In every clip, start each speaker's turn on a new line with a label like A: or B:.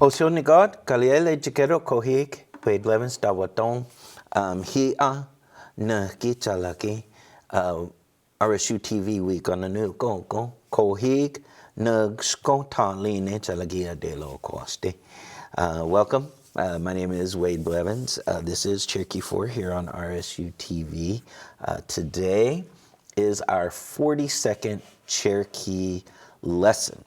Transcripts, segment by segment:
A: Oceanigot, Kaliele Jikero Kohik, Wade Levins Dawaton, Hia, Na Gichalaki, RSU TV week on the new go, Kohik, Nug Skota Line Chalagia de lo Coste. Welcome. My name is Wade Blevins. This is Cherokee 4 here on RSU TV. Today is our 42nd Cherokee lesson.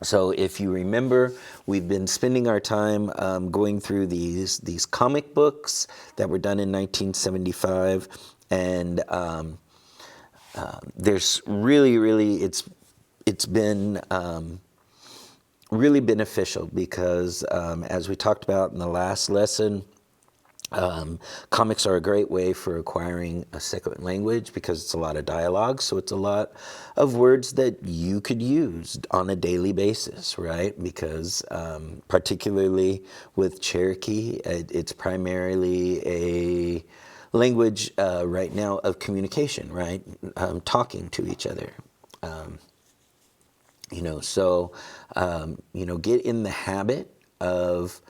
A: So if you remember, we've been spending our time going through these comic books that were done in 1975, and there's really it's been really beneficial because as we talked about in the last lesson, comics are a great way for acquiring a second language because it's a lot of dialogue, so it's a lot of words that you could use on a daily basis, right? Because particularly with Cherokee, it's primarily a language right now of communication, right? Talking to each other. Get in the habit of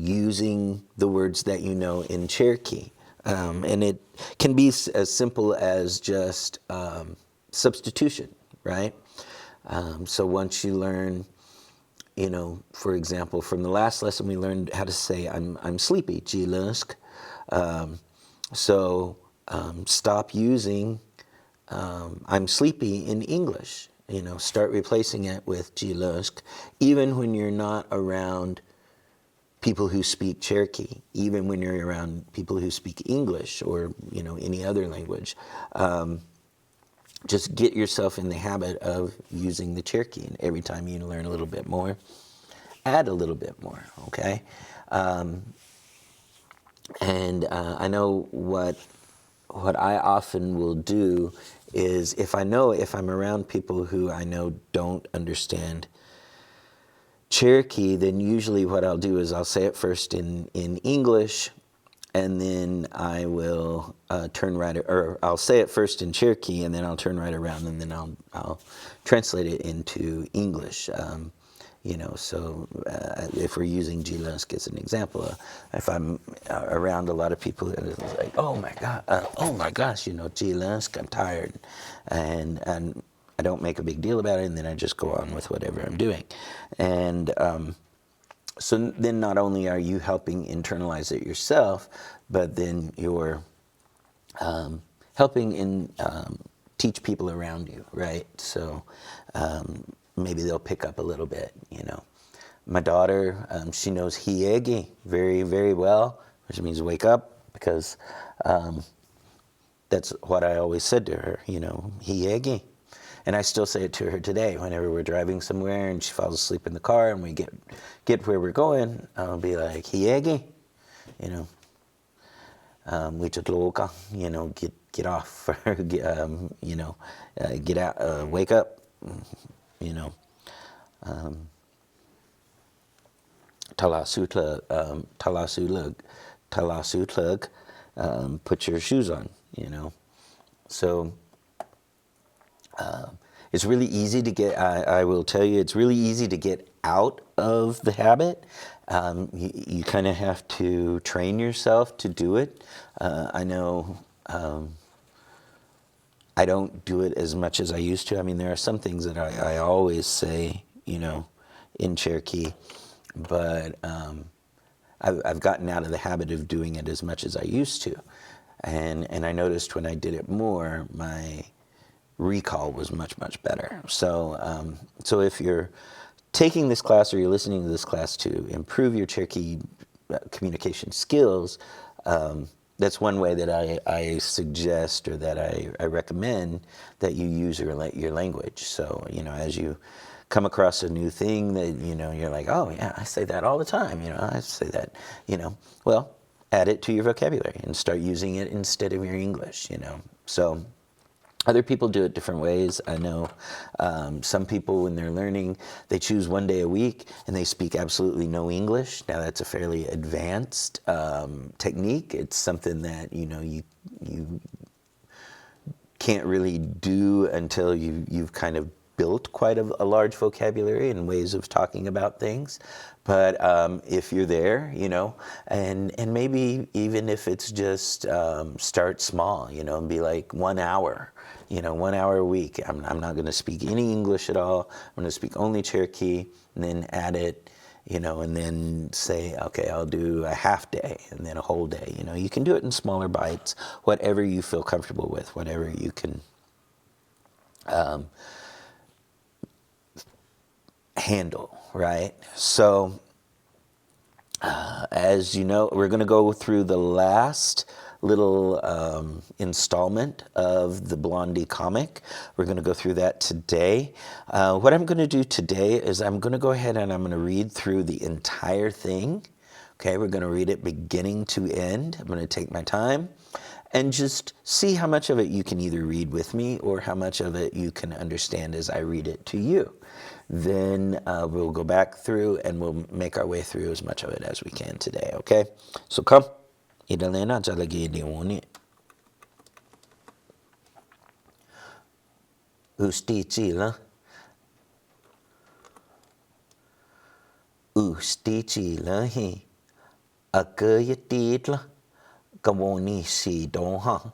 A: using the words that you know in Cherokee. And it can be as simple as just substitution, right? So once you learn, for example, from the last lesson, we learned how to say I'm sleepy, jilusk. Stop using I'm sleepy in English. Start replacing it with jilusk, even when you're not around people who speak Cherokee, even when you're around people who speak English or any other language. Just get yourself in the habit of using the Cherokee, and every time you learn a little bit more, add a little bit more, okay? I know what I often will do is if I'm around people who I know don't understand Cherokee, then usually what I'll do is I'll say it first in English, and then I will I'll say it first in Cherokee, and then I'll turn right around, and then I'll translate it into English. If we're using Jilusk as an example, if I'm around a lot of people, it's like, oh my gosh, Jilusk, I'm tired, and I don't make a big deal about it, and then I just go on with whatever I'm doing. And so then not only are you helping internalize it yourself, but then you're helping teach people around you, right? So maybe they'll pick up a little bit, My daughter, she knows hiegi very, very well, which means wake up, because that's what I always said to her, hiegi. And I still say it to her today whenever we're driving somewhere and she falls asleep in the car and we get where we're going. I'll be like, hiegi, wichatloka, get off, get out, wake up, talasutlug, put your shoes on, So it's really easy to get, I will tell you, it's really easy to get out of the habit. You kind of have to train yourself to do it. I know I don't do it as much as I used to. I mean, there are some things that I always say, in Cherokee, but I've gotten out of the habit of doing it as much as I used to. And I noticed when I did it more, my recall was much better. So if you're taking this class or you're listening to this class to improve your Cherokee communication skills, that's one way that I suggest or that I recommend that you use your language. So as you come across a new thing that you're like, oh yeah, I say that all the time. I say that. Well, add it to your vocabulary and start using it instead of your English. So. Other people do it different ways. I know some people, when they're learning, they choose one day a week and they speak absolutely no English. Now that's a fairly advanced technique. It's something that you can't really do until you've kind of built quite a large vocabulary and ways of talking about things. But if you're there, and maybe even if it's just start small, and be like 1 hour, 1 hour a week. I'm not going to speak any English at all. I'm going to speak only Cherokee, and then add it, and then say, okay, I'll do a half day and then a whole day. You can do it in smaller bites, whatever you feel comfortable with, whatever you can handle, right? So, as you know, we're going to go through the last little installment of the Blondie comic. We're going to go through that today. What I'm going to do today is I'm going to go ahead and I'm going to read through the entire thing. Okay, we're going to read it beginning to end. I'm going to take my time and just see how much of it you can either read with me or how much of it you can understand as I read it to you. Then we'll go back through and we'll make our way through as much of it as we can today, okay? So come. Idalena jalagi diwoni. Usti chila. Usti chila hi. Akaya titla. Kawoni si donha.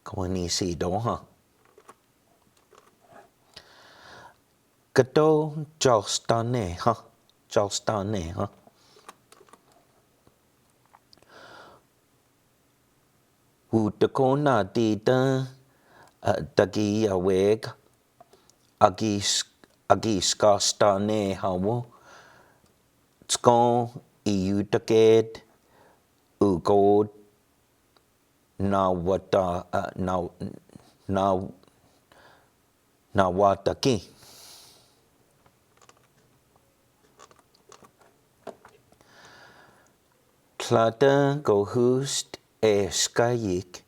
A: Kawoni si donha. Kato Jostane, huh? Jostane, huh? Utakona dita dagi aweg agis kastane hawo tskon iutaked ugod na wata na wataki. Klata go hust skayik.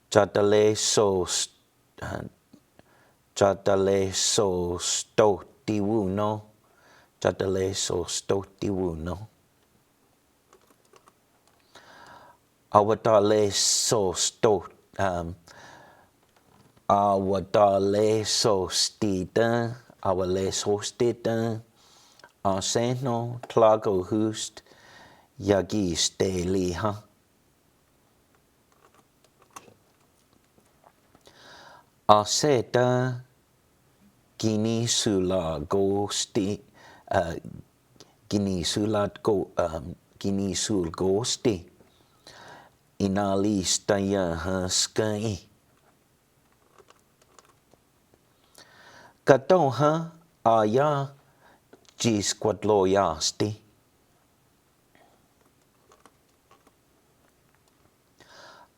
A: Jatale so stoti wuno. Jatale so stoti wuno. Awatale so stot. Awatale so stita. Awale so stita. Arseno tlago hust. Yagi steli, huh? Aseta gini sula gosti, gini sulat go, gini sul gosti. Inali staya haskai. Katoha aya jis quadloyasti.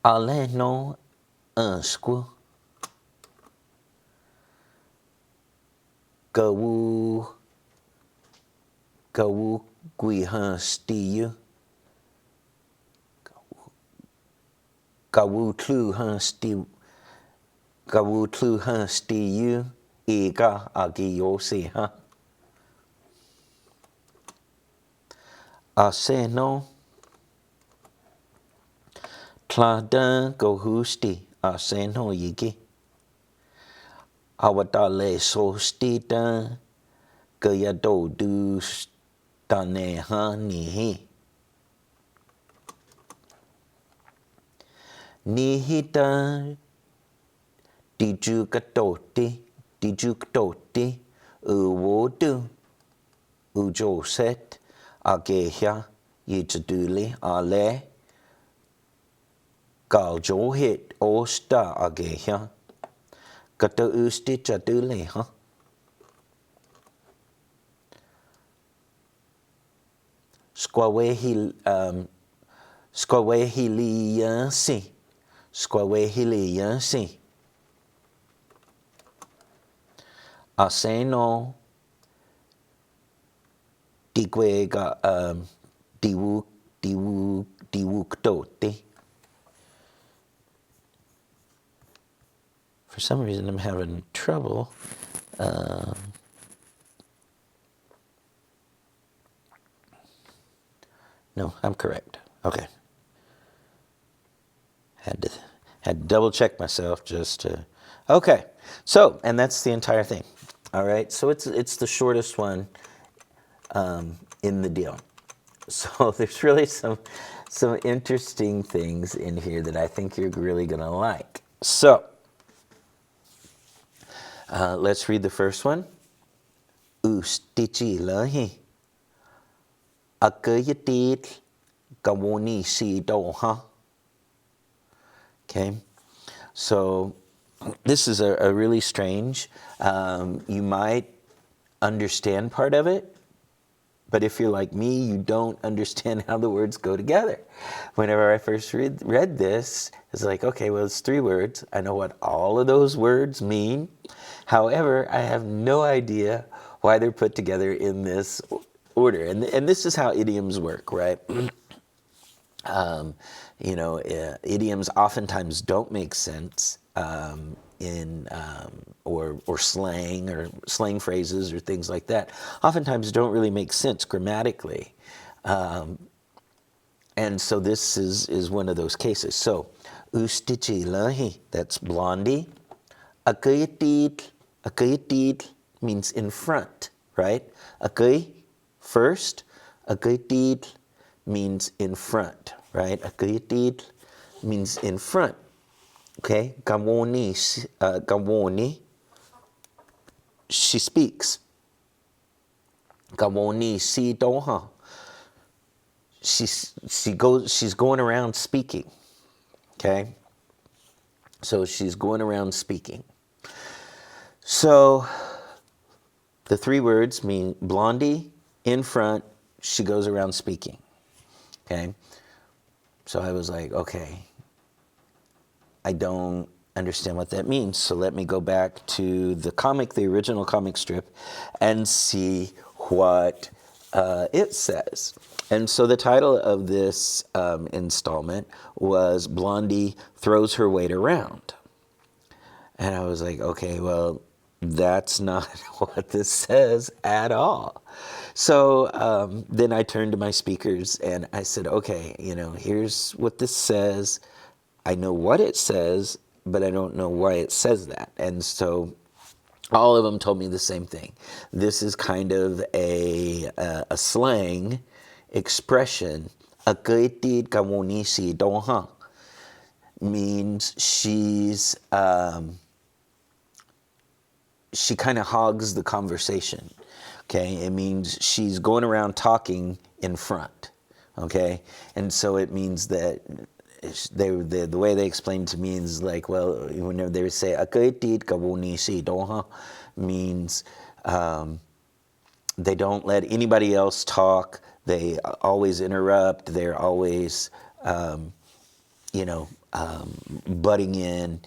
A: Aleno unsqu. Gawu guihastiu. Gawu tlu hastiu. Ega agiosi ha. Aseno. Tlada gohusti aseno yigi. Awatale sostita gayado dus taneha nihi. Nihita dijukatoti uwodu ujoset ageha yitaduli ale. Galjohit osta ageha. Kata usti chadule, huh? Squawehiliansi. Squawehiliansi. Aseno digwega diwuktote. For some reason, I'm having trouble. No, I'm correct. Okay. Had to double check myself just to. Okay. So, and that's the entire thing. All right. So it's the shortest one in the deal. So there's really some interesting things in here that I think you're really going to like. So let's read the first one. Ustichi lahi akayatit kawoni si doha. Okay. So this is a really strange. You might understand part of it, but if you're like me, you don't understand how the words go together. Whenever I first read this, it's like, okay, well, it's 3 words. I know what all of those words mean. However, I have no idea why they're put together in this order. And this is how idioms work, right? Idioms oftentimes don't make sense or slang phrases or things like that. Oftentimes don't really make sense grammatically, and so this is one of those cases. So, ustichi lahi, that's blondie. Akayatid means in front, right? Akay, first. Akayatid means in front, right? Akayatid means in front. Okay, Gawoni, she speaks. Gawoni si doha. She's going around speaking. Okay, so she's going around speaking. So the 3 words mean blondie, in front, she goes around speaking. Okay, so I was like, okay, I don't understand what that means. So let me go back to the original comic strip, and see what it says. And so the title of this installment was Blondie Throws Her Weight Around. And I was like, okay, well, that's not what this says at all. So then I turned to my speakers and I said, okay, here's what this says. I know what it says, but I don't know why it says that. And so all of them told me the same thing. This is kind of a slang expression. Akaitid kamonisi donha means she kind of hogs the conversation. Okay, it means she's going around talking in front. Okay, and so it means that the way they explained to me is like, well, whenever they would say "akaitit kabuni si doha," means they don't let anybody else talk. They always interrupt. They're always, butting in.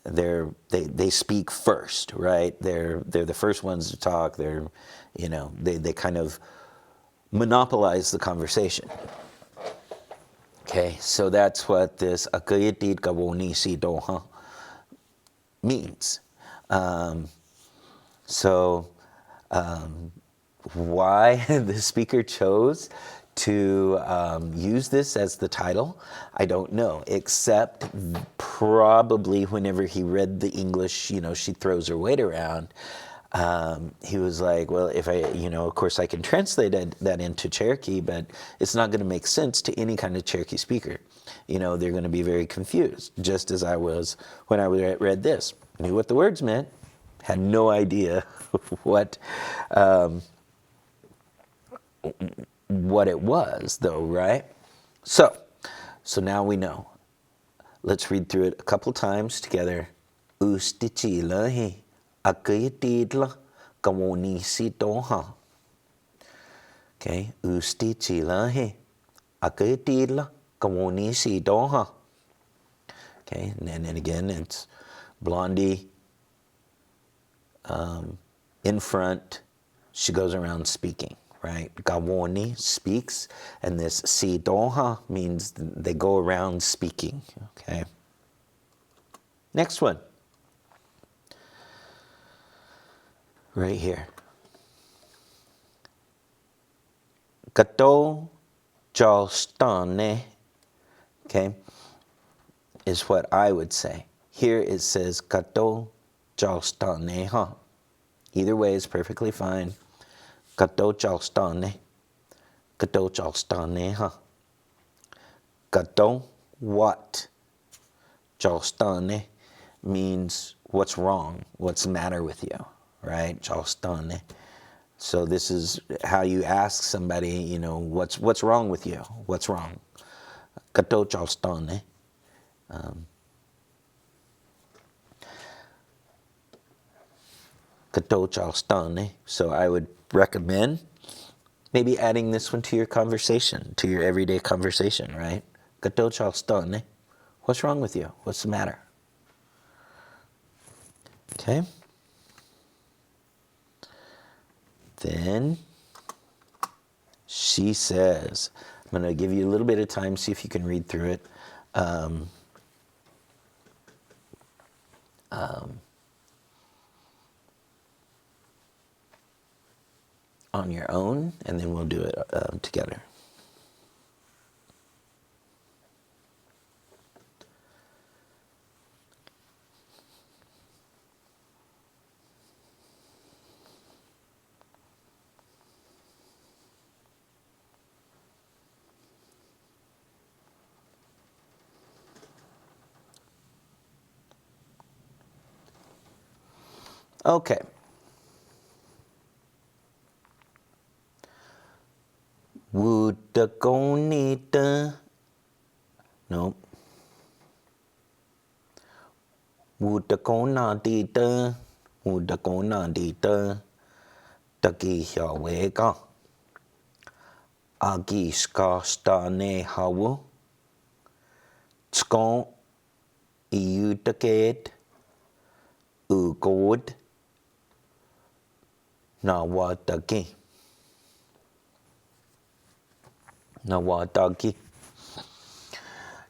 A: They speak first, right? They're the first ones to talk. They kind of monopolize the conversation. Okay, so that's what this akayatid kawoni si doha means. Why the speaker chose to use this as the title, I don't know, except probably whenever he read the English, she throws her weight around. He was like, well, if I, of course I can translate that into Cherokee, but it's not going to make sense to any kind of Cherokee speaker. They're going to be very confused, just as I was when I read this. Knew what the words meant, had no idea what it was, though, right? So now we know. Let's read through it a couple times together. Ustichi lahi. Akayatidla kawoni si doha. Okay, ustichi lahi. Akayatidla kawoni si doha. Okay, and then again, it's blondie in front. She goes around speaking, right? Gawoni speaks, and this si doha means they go around speaking. Okay. Next one. Right here. Kato jalstane, okay, is what I would say. Here it says kato chalstane ha. Either way is perfectly fine. Kato chalstane. Kato chalstane ha. Kato, what? Chalstane means what's wrong, what's the matter with you, right? Chalstane. So this is how you ask somebody, you know, what's wrong with you? What's wrong? Kato chalstane. Kato chalstane. So I would recommend maybe adding this one to your conversation, to your everyday conversation, right? Kato chalstane. What's wrong with you? What's the matter? Okay. Then she says, I'm going to give you a little bit of time, see if you can read through it. On your own, and then we'll do it together. Okay. Wudagonita. No. Wudagonadita. Wudagonadita. Dagi Yawega. Agi skastane hawu. Skon iudaged. Ugod. Nawadagi. Nawadagi.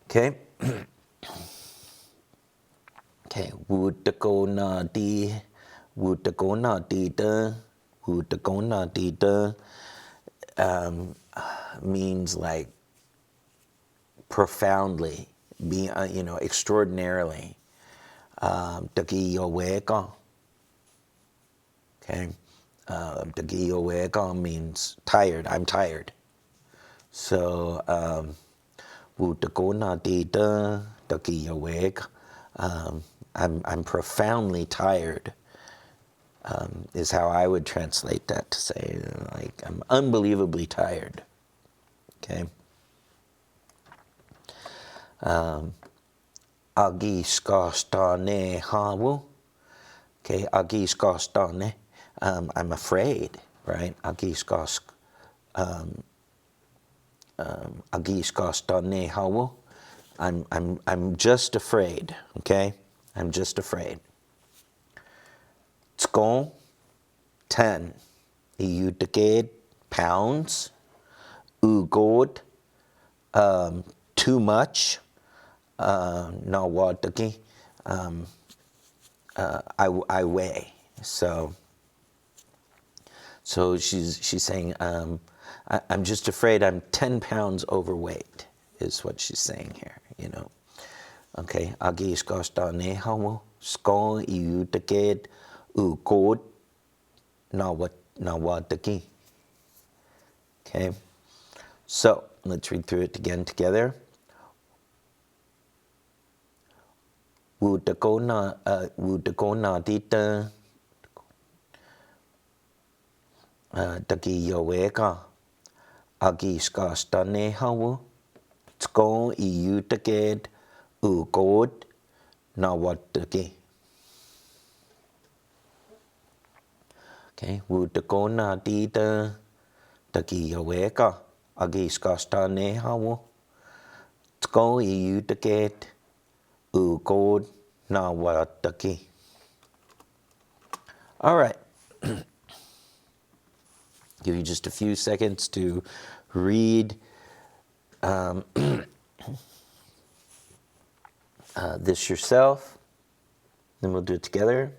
A: Okay. Okay. Wudagonadi. Wudagonadita. Wudagonadita. Means like profoundly, be extraordinarily. Dagiyoweka. Okay. Dagiyoweka means tired. I'm tired. So Wutagonadita Dagiyoweka. I'm profoundly tired. Is how I would translate that, to say, like, I'm unbelievably tired. Okay. Agi skastane hawu. Okay, agi skastane. I'm afraid, right? Agi skastane hawu. I'm just afraid. Okay, I'm just afraid. Tskon 10. Iudaged pounds. Ugod too much. Nawadagi. I weigh. So she's saying I'm just afraid I'm 10 pounds overweight is what she's saying here. Okay. Agi skastane hawu. Skon iudaged ugod nawadagi. Okay. So let's read through it again together. Wudagonadita Dagiyoweka Agi skastane hawu. Tskon iudaged ugod nawadagi. Okay, Wudagonadita Dagiyoweka Agi skastane hawu. Tskon iudaged ugod nawadagi. All right. Give you just a few seconds to read this yourself. Then we'll do it together.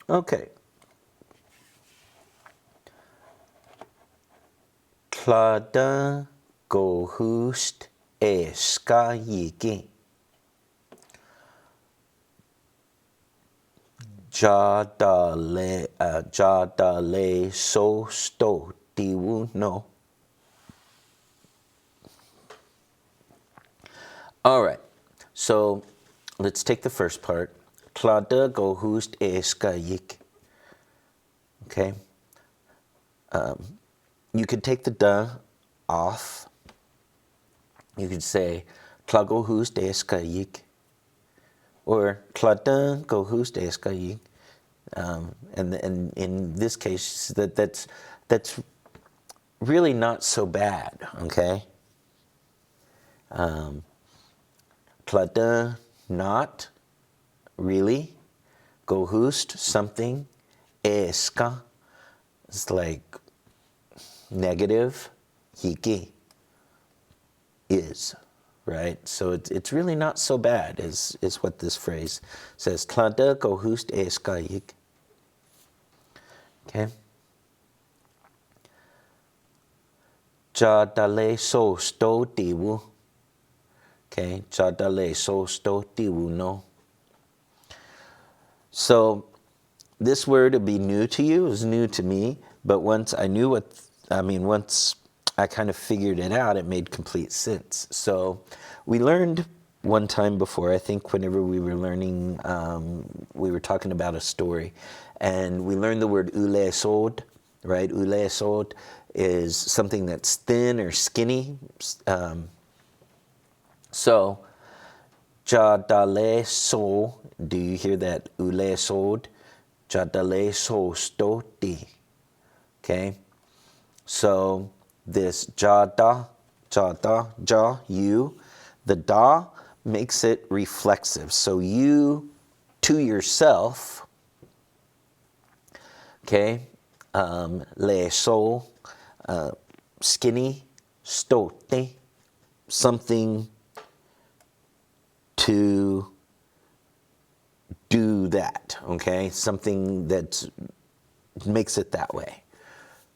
A: Okay. Klada go hust eska yiki. Jadale so sto diwu no. All right, so let's take the first part. Klada go hust eska yik. Okay. You could take the da off. You could say Klago hust eska yik. Or Klada go hust eska yik. And in this case, that's really not so bad, okay? Klada, not really. Go hust, something. Eska, it's like negative. Yiki, is, right? So it's really not so bad, is what this phrase says. Klada go hust eska yik. Okay. Jadale so sto diwu. Okay. Jadale so sto diwu no. So this word would be new to you. It was new to me. But once I knew once I kind of figured it out, it made complete sense. So we learned one time before, I think whenever we were learning, we were talking about a story. And we learned the word ule sod, right? Ule sod is something that's thin or skinny. So, jadale so, do you hear that? Ule sod, jadale so stoti. Okay? So, this jada, you, the da makes it reflexive. So, you to yourself, okay, le so, skinny, stote, something to do that, okay, something that makes it that way,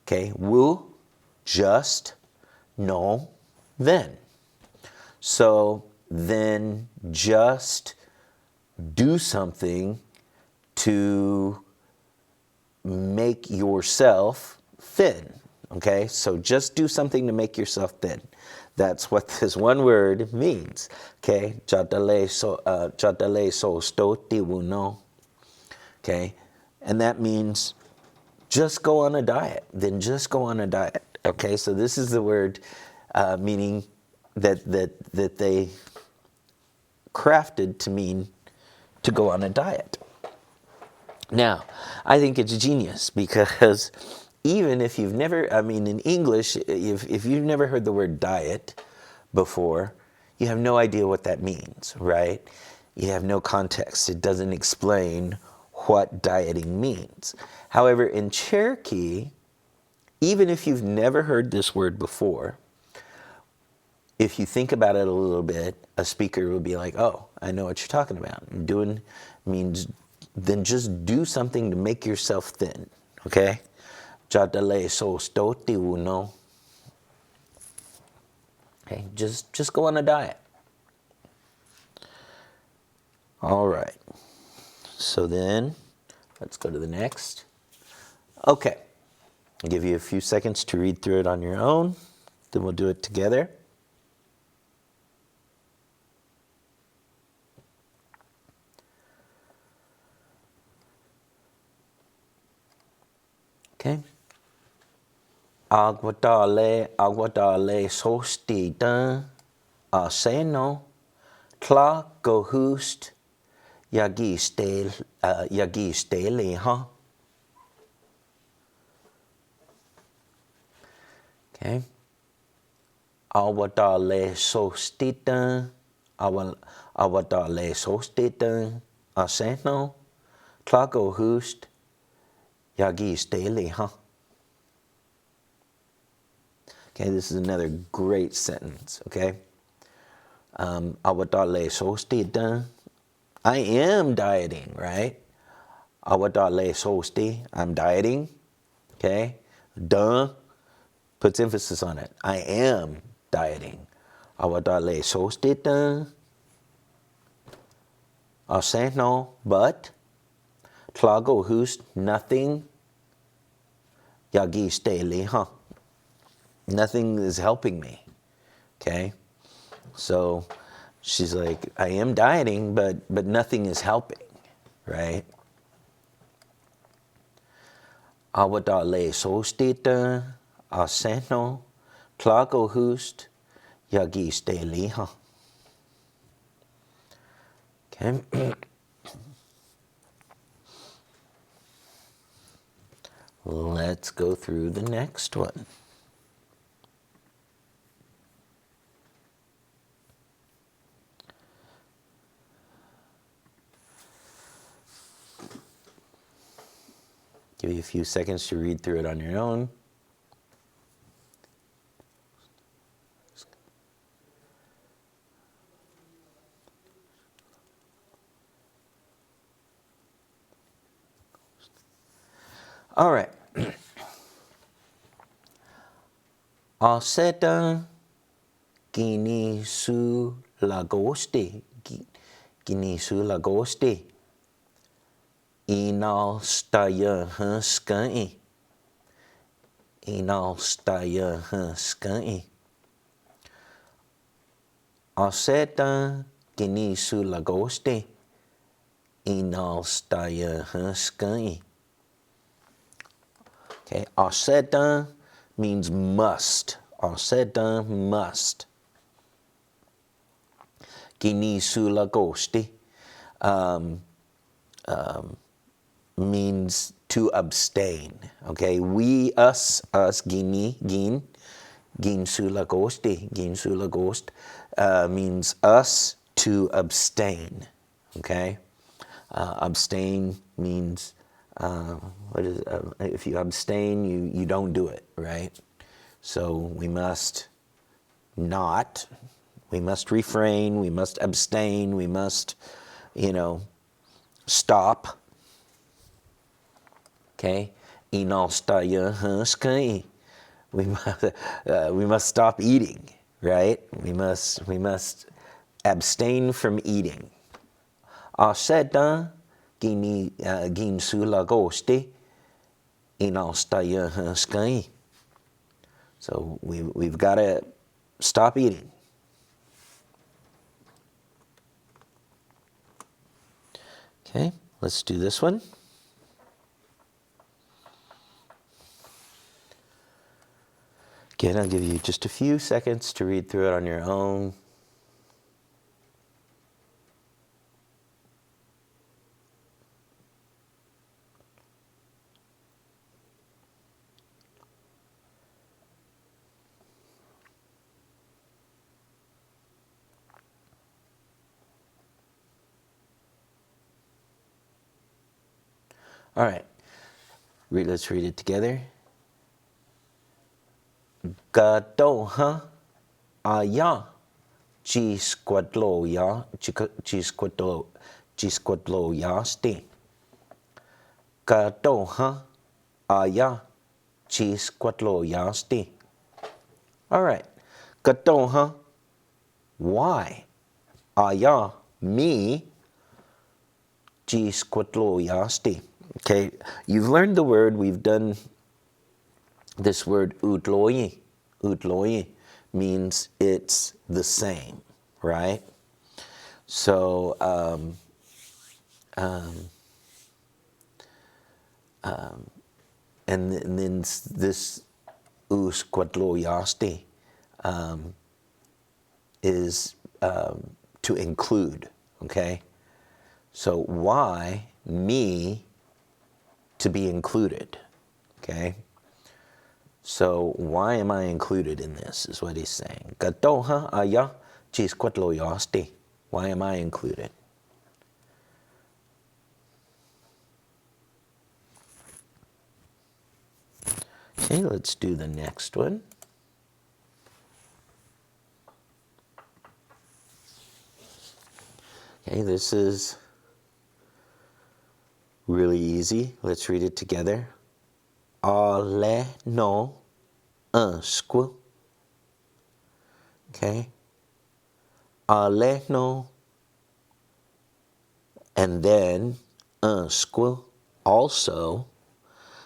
A: okay, wu, just, no, then. So then just do something to make yourself thin, okay? So just do something to make yourself thin. That's what this one word means, okay? Jadale so sto diwu no, okay? And that means just go on a diet, then just go on a diet, okay? So this is the word meaning that they crafted to mean to go on a diet. Now, I think it's genius because even if you've never, in English, if you've never heard the word diet before, you have no idea what that means, right? You have no context. It doesn't explain what dieting means. However, in Cherokee, even if you've never heard this word before, if you think about it a little bit, a speaker will be like, oh, I know what you're talking about. Doing means then just do something to make yourself thin, okay? Jadale so sto diwu no. Okay, just go on a diet. All right. So then, let's go to the next. Okay. I'll give you a few seconds to read through it on your own. Then we'll do it together. Okay. Aguadale sostida aseno tla go hust yagi stele ha. Okay. Aguadale sostida aseno tla go hust yagi stele ha. Okay, this is another great sentence, okay? Awadale sosti dun. I am dieting, right? Awadale sosti, I'm dieting, okay? Duh, puts emphasis on it. I am dieting. Awadale sostita. Aseno, but. Tlago hust, nothing. Yagi steli, huh? Nothing is helping me. Okay? So she's like, I am dieting, but nothing is helping, right? Awadale sostita, aseno, tlago hust, yagi steli, huh? Okay. Let's go through the next one. Give you a few seconds to read through it on your own. All right. Aseta gini su lagoste. Gini su lagoste. Inal staya skai. Inal staya skai. Aseta gini su lagoste. Inal staya skai. Okay, aseta means must. Aseta must. Gini su lagoste means to abstain. Okay, we, us, gini, gin su lagoste, means us to abstain. Okay, abstain means what is if you abstain, you don't do it, right? So we must not. We must refrain. We must abstain. We must, stop. Okay, we must stop eating, right? We must abstain from eating. Aseta gin su lagoste inalstaya skai. So we've got to stop eating. Okay, let's do this one. Again, I'll give you just a few seconds to read through it on your own. All right, let's read it together. Gadoha aya chisquatlo ya sti. Gadoha aya chisquatlo ya sti. All right, gadoha, why? Aya, me, chisquatlo ya sti. Okay, you've learned the word. We've done this word utloyi. Utloyi means it's the same, right? So, and then this usquatloyasti is to include, okay? So why me to be included, okay? So why am I included in this is what he's saying. Gatoha aya chisquatloyasti. Why am I included? Okay, let's do the next one. Okay, this is really easy. Let's read it together. Ale no squirrel. Okay. Aleno, and then squirrel also.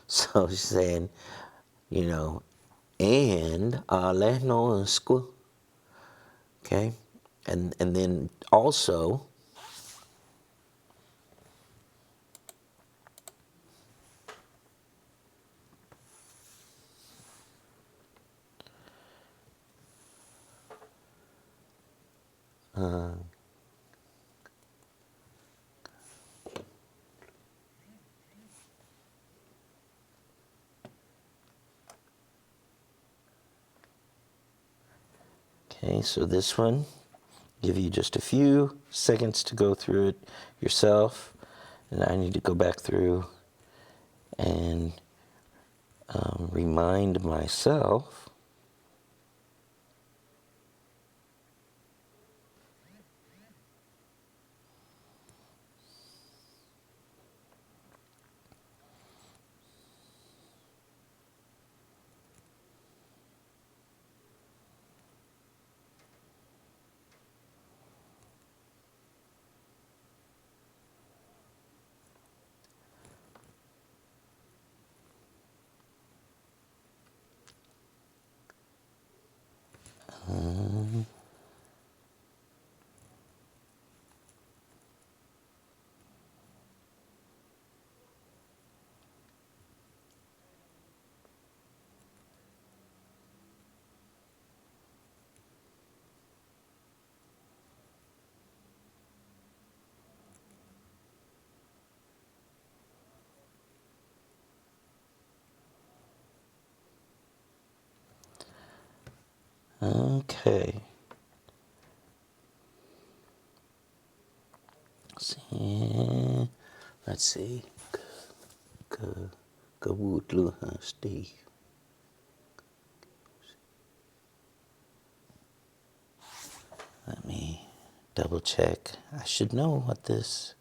A: So she's saying, and aleno squirrel. Okay. And then also, okay, so this one, give you just a few seconds to go through it yourself. And I need to go back through and remind myself. Okay. See, let's see. Go wood lu Steve. Let me double check. I should know what this.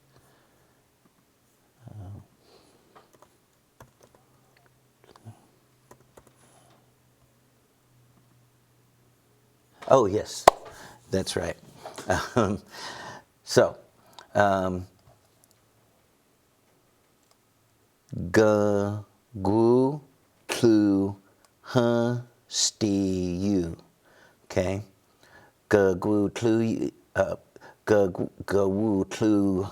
A: Oh yes, that's right. Um, so, G gu tlu stu. Okay. G gu tlu g wu tlu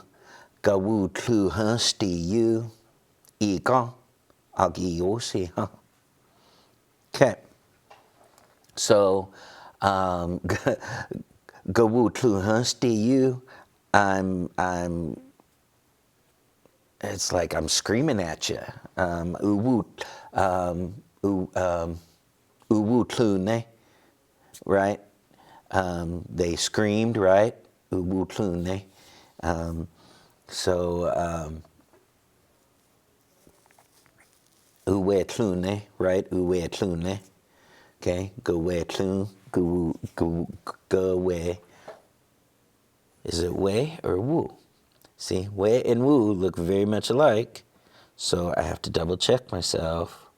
A: stu. I ga agi yosi huh. Okay. So, go woo tlu stu. I'm. It's like I'm screaming at you. Uwu, uwu tlu ne, right? They screamed, right? Uwu tlu ne. So, uwe tlu ne, right? Uwe tlu ne. Okay, go we tlu, go we. Is it we or woo? See, we and woo look very much alike, so I have to double check myself.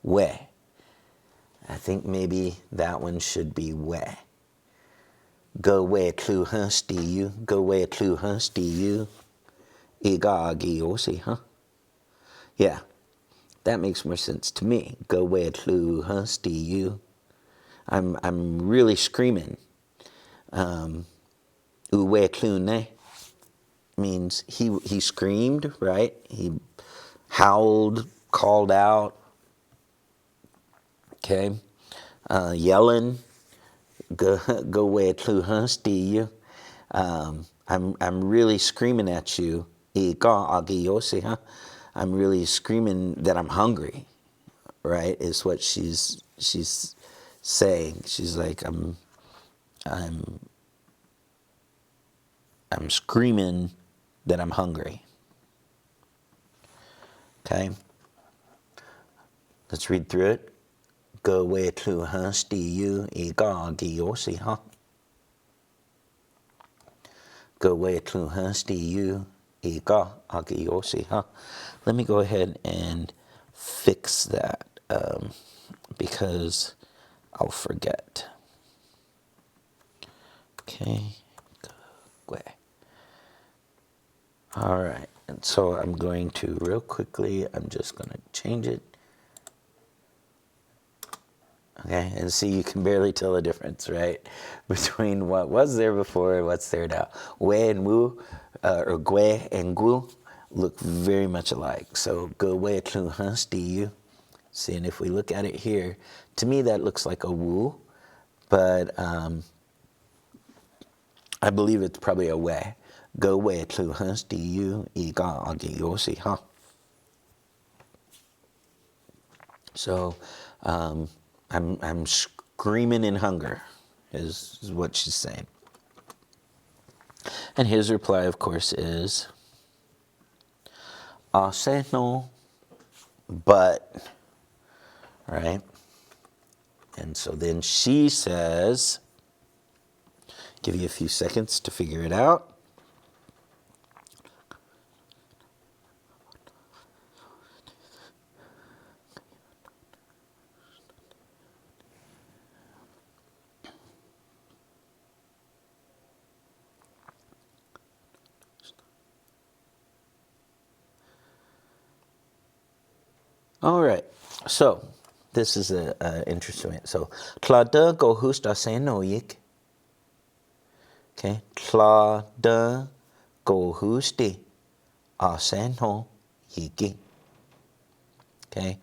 A: We. I think maybe that one should be we. Go we tlu stu you. Go we tlu stu you. Iga agi huh? Yeah, that makes more sense to me. Go we tlu stu you. I'm really screaming. Uwe tlu ne means he screamed, right? He howled, called out, okay? Yelling, go way tlu stu you. I'm really screaming at you. Huh? I'm really screaming that I'm hungry, right? Is what she's saying. She's like, I'm screaming that I'm hungry. Okay? Let's read through it. Go way tlu stu you. Huh? Go way tlu stu you. Huh? Let me go ahead and fix that. because I'll forget. Okay. All right. And so I'm going to real quickly, I'm just going to change it. Okay, and see, you can barely tell the difference, right, between what was there before and what's there now. Wei and Wu, or Gui and Gu, look very much alike. So, Ge Wei Tlu Han Sti Yu. See, and if we look at it here, to me that looks like a Wu, but I believe it's probably a Wei. Ge Wei Tlu Han Sti Yu, Yi Ga Agi Yo Si Ha. So, I'm screaming in hunger, is what she's saying. And his reply, of course, is, say no, but, right? And so then she says, give you a few seconds to figure it out. All right, so this is an interesting one. So, Tlada go husta se no yik. Okay, Tlada go husti a se no yiki. Okay,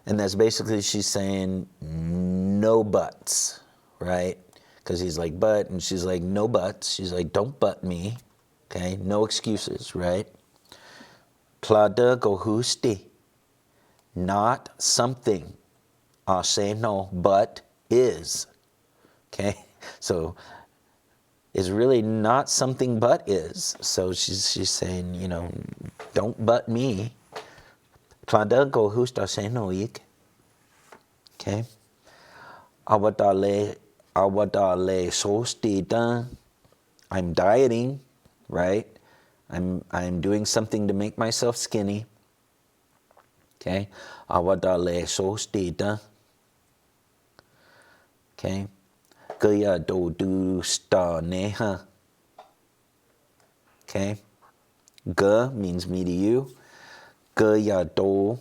A: and that's basically she's saying no buts, right? Because he's like, but, and she's like, no buts. She's like, don't butt me. Okay, no excuses, right? Tlada go husti. Not something. Say no, but is. Okay, so it's really not something but is. So she's saying, you know, don't but me. Tlada go husta se no ik. Okay. Awadale solstita. I'm dieting, right? I'm doing something to make myself skinny. Okay. Awadale solstita. Okay. Gaya do do sta neha. Okay. Ga means me to you. Gaya do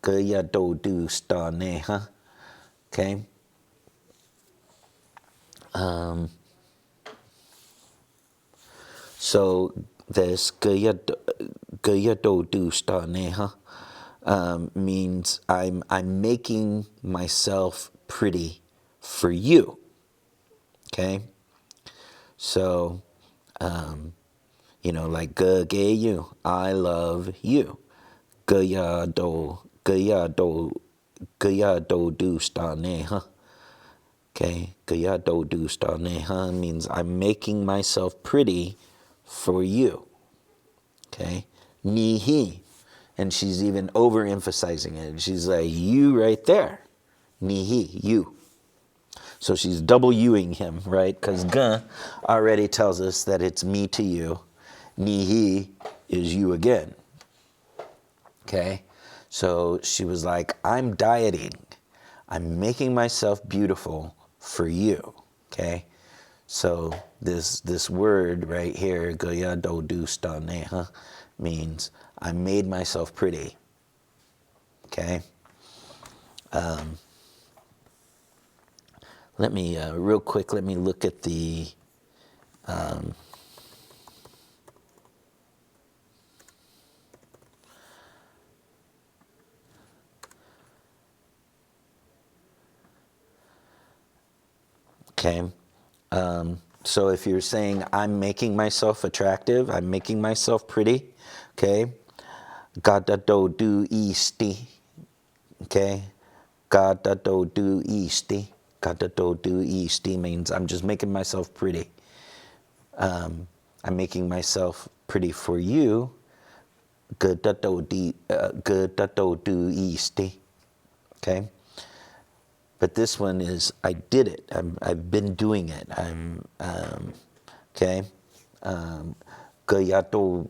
A: do sta neha. Okay. So this gaya do do sta neha means I'm making myself pretty for you. Okay. So you know, like ge you, I love you. Gaya do do sta neha. Okay, gaya do sta neha means I'm making myself pretty for you. Okay, nihi, and she's even overemphasizing it. She's like, you right there, nihi, you. So she's double Uing him, right? Because ga already tells us that it's me to you. Nihi is you again. Okay, so she was like, I'm dieting. I'm making myself beautiful for you. Okay, so this word right here, gaya do du sta neha, means I made myself pretty. Okay, let me real quick. Let me look at the. Okay. So if you're saying I'm making myself attractive, I'm making myself pretty, okay? Gada do do isti, okay? Gada do do isti. Gada do do isti means I'm just making myself pretty. I'm making myself pretty for you. Gada do do isti, okay? But this one is, I did it. I've been doing it. Okay. Gayato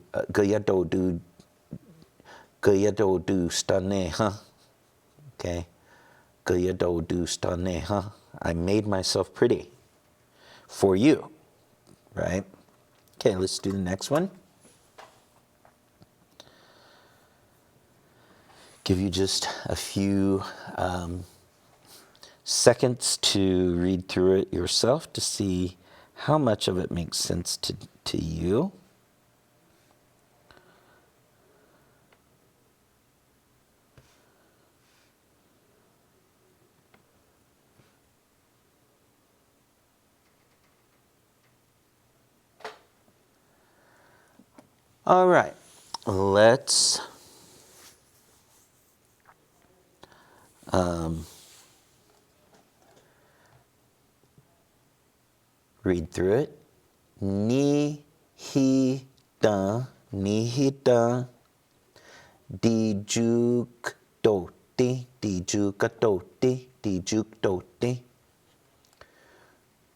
A: do staneha. Okay. Kaya do do stane, huh? I made myself pretty for you, right? Okay, let's do the next one. Give you just a few seconds to read through it yourself to see how much of it makes sense to you. All right, let's read through it. Ni hi da dijuk doti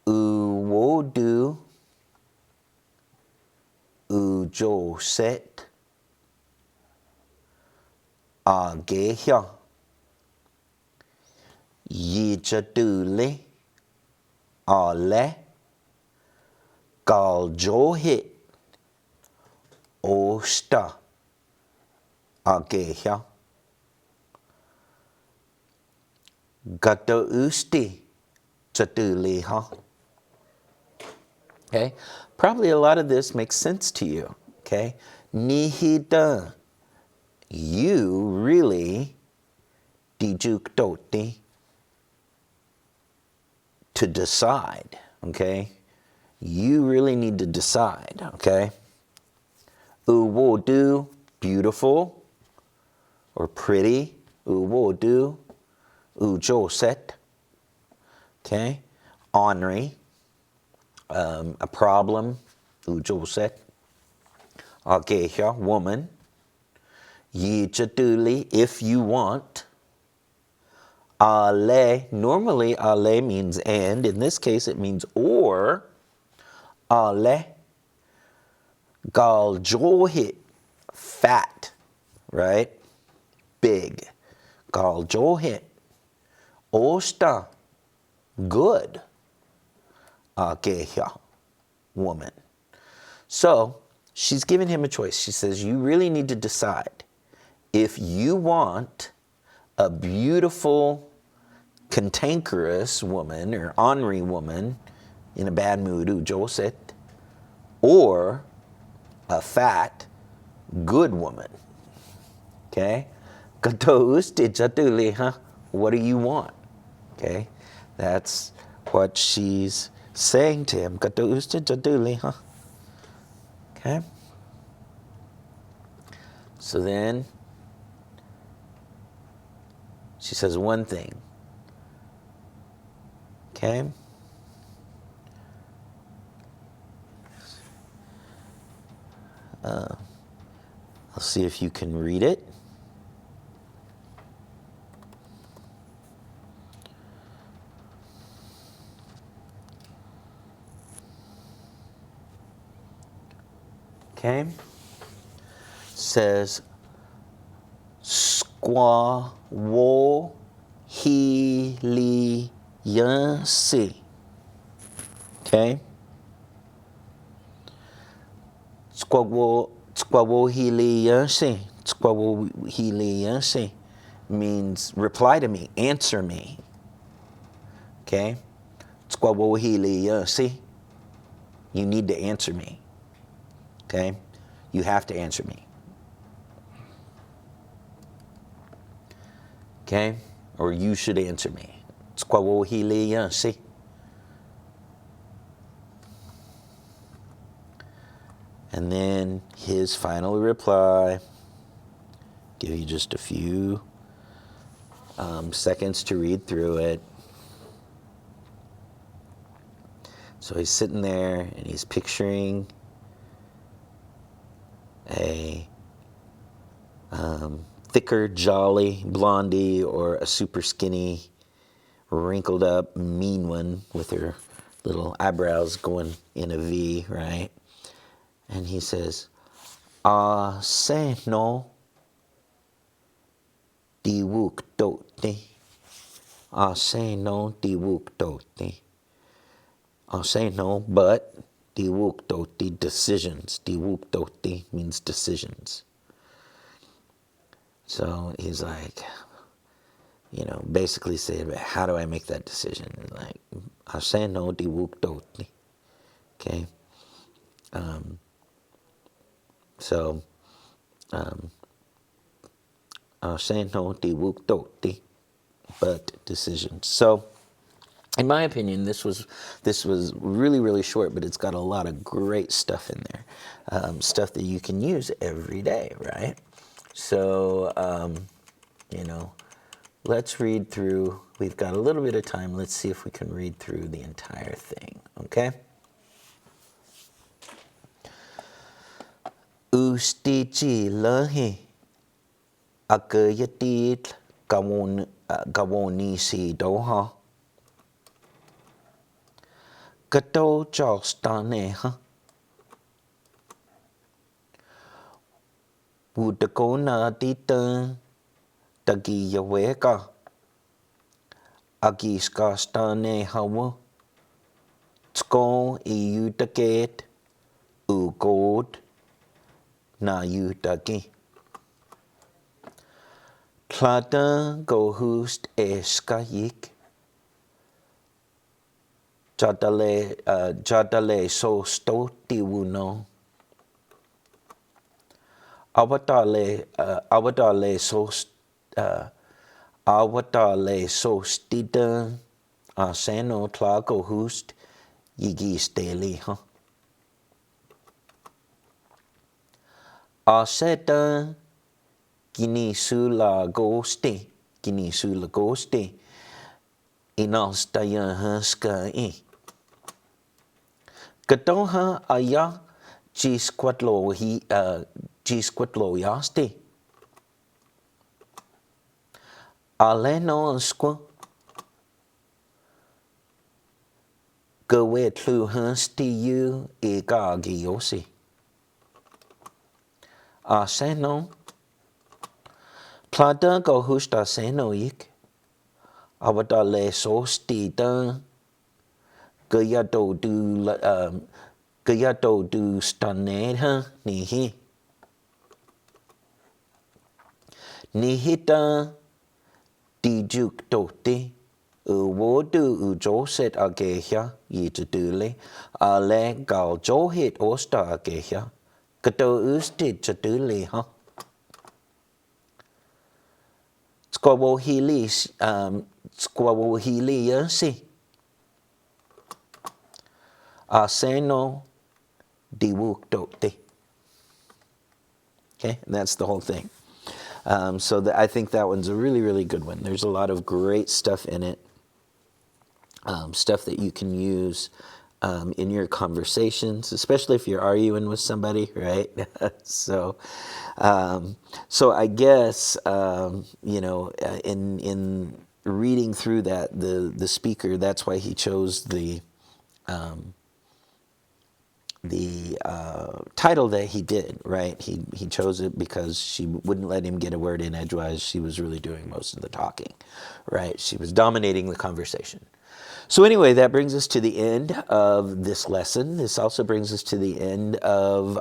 A: uwodu ujoset agehya yijadule ale galjohit osta agehya gato usti jatuleha. Okay, probably a lot of this makes sense to you. Okay, nihida, you really dijuk doti, to decide. Okay, you really need to decide. Okay, uwodu, beautiful or pretty. Uwodu ujoset, okay, ornery, a problem. Ujoset agehya, woman. Yijaduli, if you want. Ale, normally ale means and. In this case, it means or. Ale, galjohit, fat, right? Big. Galjohit, osta, good. Agehya, woman. So she's giving him a choice. She says, you really need to decide if you want a beautiful, cantankerous woman or ornery woman in a bad mood, ujoset, or a fat, good woman. Okay? What do you want? Okay? That's what she's saying to him. Okay? So then she says one thing. Okay? I'll see if you can read it. Okay? Says squaw wo he li yansi. Okay? Squawo he li yansi means reply to me, answer me. Okay? Squawo he li yansi. You need to answer me. Okay? You have to answer me. Okay? Or you should answer me. And then his final reply. Give you just a few seconds to read through it. So he's sitting there and he's picturing a thicker, jolly blondie or a super skinny, wrinkled up, mean one with her little eyebrows going in a V, right? And he says, se no diwuk dote say no diwuktoti. Say no, but diwuktoti, decisions. Diwuktoti means decisions. So he's like, basically saying, how do I make that decision? Like, say no diwuktoti. Okay. So, say no diwuktoti, but decisions. So, in my opinion, this was really, really short, but it's got a lot of great stuff in there, stuff that you can use every day, right? So, let's read through. We've got a little bit of time. Let's see if we can read through the entire thing, okay? Ustiji lahi akayatit gawoni si doha. Kato Charlestoneha Wudakona Dita Dagi Yaweka Agiska Stane Hawa Tsko Iutaket Ugod Na Utaki Klada Gohust Eskayik Jadale so stoti wuno. Awatale so stida seno tlago hust yigi steli ha. Aseta ginisula gosti inastaya haska I. Katoha aya gisquatlo yaste. Aleno squa gawetlu hasti you igagiosi. Aseno plada go husta seno ik. Avadale sosti da Gayado du stanedha nihi. Nihita dijuk doti. Uwodu ujoset ageha yitadule. Ale gal johit osta ageha. Kato ustit chadule ha. Squawohili yasi. Aseno diwukdote. Okay, and that's the whole thing. So I think that one's a really, really good one. There's a lot of great stuff in it, stuff that you can use in your conversations, especially if you're arguing with somebody, right? So I guess in reading through that, the speaker, that's why he chose the title that he did, right? He chose it because she wouldn't let him get a word in edgewise. She was really doing most of the talking, right? She was dominating the conversation. So anyway, that brings us to the end of this lesson. This also brings us to the end of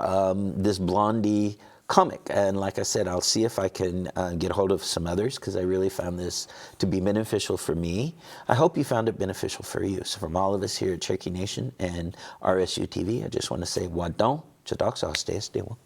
A: this Blondie comic. And like I said, I'll see if I can get hold of some others because I really found this to be beneficial for me. I hope you found it beneficial for you. So from all of us here at Cherokee Nation and RSU TV, I just want to say, Wadon, Chadok Sauce, stay still.